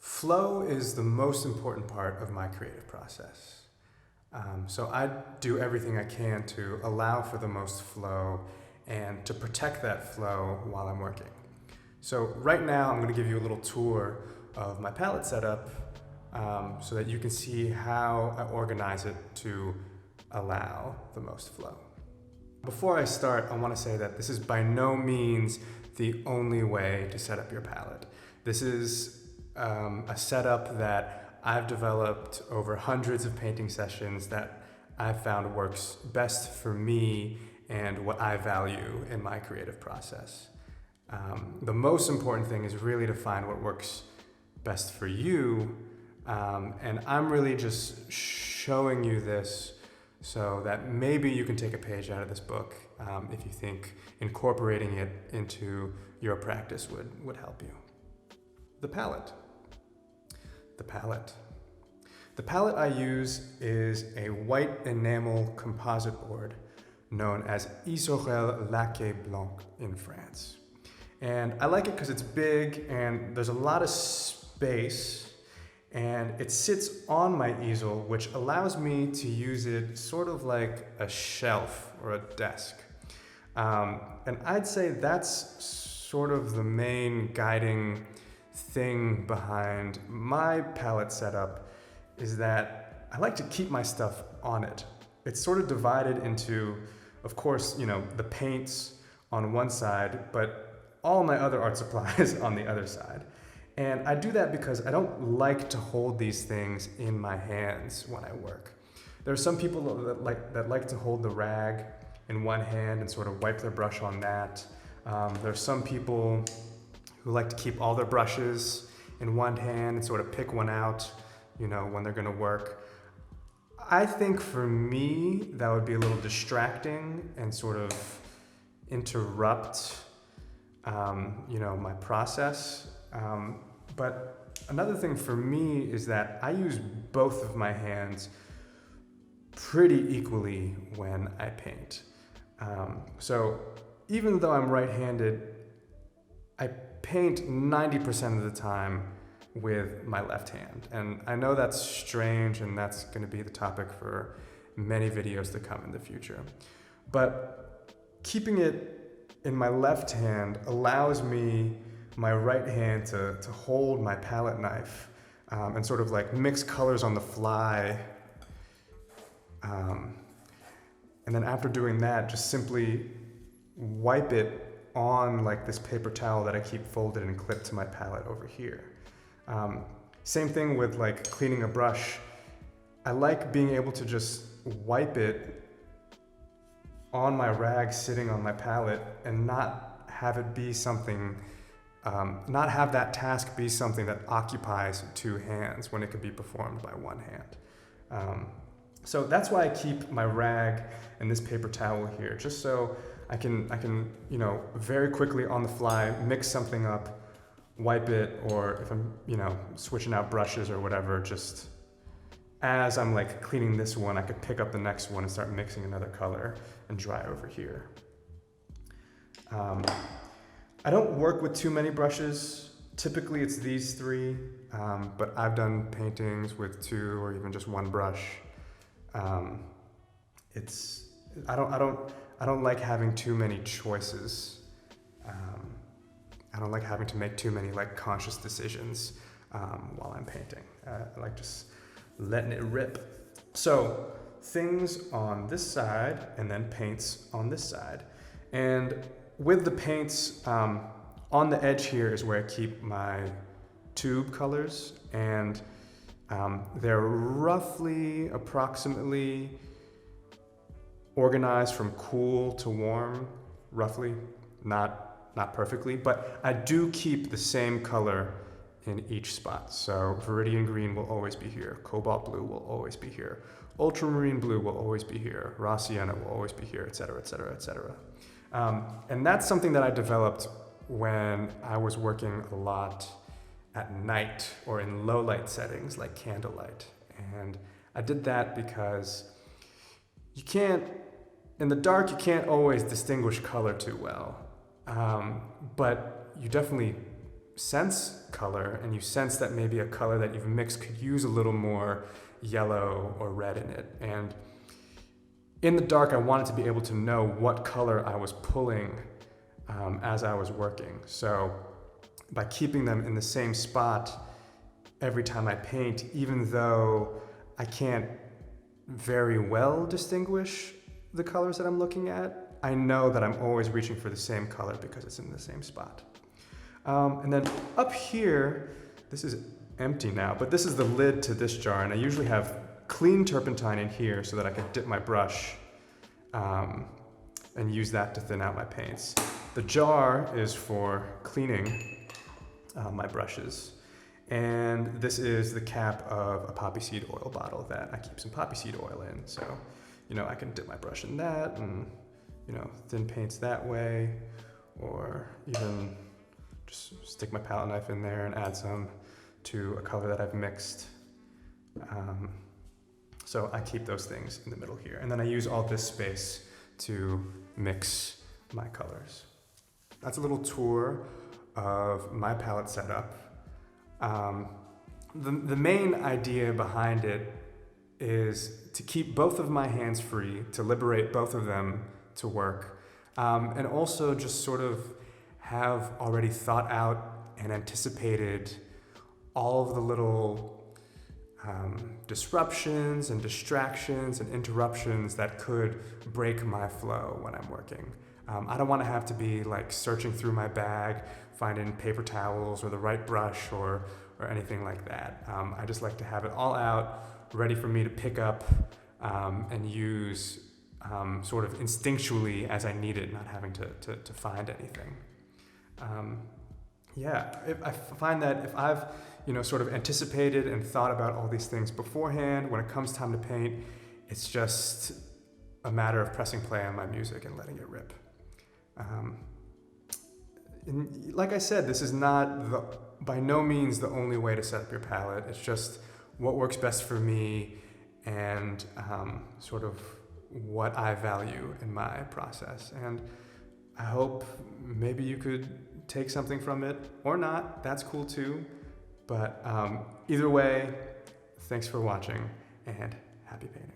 Flow is the most important part of my creative process. So I do everything I can to allow for the most flow and to protect that flow while I'm working. So right now I'm going to give you a little tour of my palette setup so that you can see how I organize it to allow the most flow. Before I start, I want to say that this is by no means the only way to set up your palette. This is a setup that I've developed over hundreds of painting sessions that I've found works best for me and what I value in my creative process. The most important thing is really to find what works best for you, and I'm really just showing you this so that maybe you can take a page out of this book if you think incorporating it into your practice would help you. The palette. The palette I use is a white enamel composite board known as Isorel Laqué Blanc in France. And I like it because it's big and there's a lot of space, and it sits on my easel, which allows me to use it sort of like a shelf or a desk. And I'd say that's sort of the main guiding thing behind my palette setup, is that I like to keep my stuff on it. It's sort of divided into, of course, the paints on one side, but all my other art supplies on the other side. And I do that because I don't like to hold these things in my hands when I work. There are some people that like to hold the rag in one hand and sort of wipe their brush on that. There are some people who like to keep all their brushes in one hand and sort of pick one out, when they're gonna work. I think for me, that would be a little distracting and sort of interrupt, my process. But another thing for me is that I use both of my hands pretty equally when I paint. So even though I'm right-handed, I paint 90% of the time with my left hand. And I know that's strange, and that's going to be the topic for many videos to come in the future. But keeping it in my left hand allows me my right hand to hold my palette knife and sort of like mix colors on the fly. And then after doing that, just simply wipe it on like this paper towel that I keep folded and clipped to my palette over here. Same thing with like cleaning a brush. I like being able to just wipe it on my rag sitting on my palette and not have it be something, not have that task be something that occupies two hands when it could be performed by one hand. So that's why I keep my rag and this paper towel here, just so I can very quickly on the fly mix something up, wipe it, or if I'm switching out brushes or whatever, just as I'm like cleaning this one, I could pick up the next one and start mixing another color and dry over here. I don't work with too many brushes. Typically it's these three, but I've done paintings with two or even just one brush. I don't like having too many choices. I don't like having to make too many like conscious decisions while I'm painting. I like just letting it rip. So things on this side and then paints on this side. And with the paints, on the edge here is where I keep my tube colors, and they're approximately organized from cool to warm, roughly, not perfectly, but I do keep the same color in each spot. So Viridian Green will always be here, Cobalt Blue will always be here, Ultramarine Blue will always be here, Raw Sienna will always be here, etc., etc., etc. And that's something that I developed when I was working a lot at night or in low light settings like candlelight. And I did that because in the dark, you can't always distinguish color too well. But you definitely sense color and you sense that maybe a color that you've mixed could use a little more yellow or red in it. And in the dark, I wanted to be able to know what color I was pulling as I was working. So by keeping them in the same spot every time I paint, even though I can't very well distinguish the colors that I'm looking at, I know that I'm always reaching for the same color because it's in the same spot. And then up here, this is empty now, but this is the lid to this jar, and I usually have clean turpentine in here so that I can dip my brush and use that to thin out my paints. The jar is for cleaning my brushes, and this is the cap of a poppy seed oil bottle that I keep some poppy seed oil in. So, I can dip my brush in that and, thin paints that way, or even just stick my palette knife in there and add some to a color that I've mixed. So I keep those things in the middle here. And then I use all this space to mix my colors. That's a little tour of my palette setup. The main idea behind it is to keep both of my hands free, to liberate both of them to work, and also just sort of have already thought out and anticipated all of the little disruptions and distractions and interruptions that could break my flow when I'm working. I don't want to have to be like searching through my bag, finding paper towels or the right brush or anything like that. I just like to have it all out, ready for me to pick up and use sort of instinctually as I need it, not having to find anything. I find that if I've sort of anticipated and thought about all these things beforehand, when it comes time to paint, it's just a matter of pressing play on my music and letting it rip. And like I said, this is not by no means the only way to set up your palette. It's just what works best for me and sort of what I value in my process. And I hope maybe you could take something from it or not. That's cool too. But either way, thanks for watching and happy painting.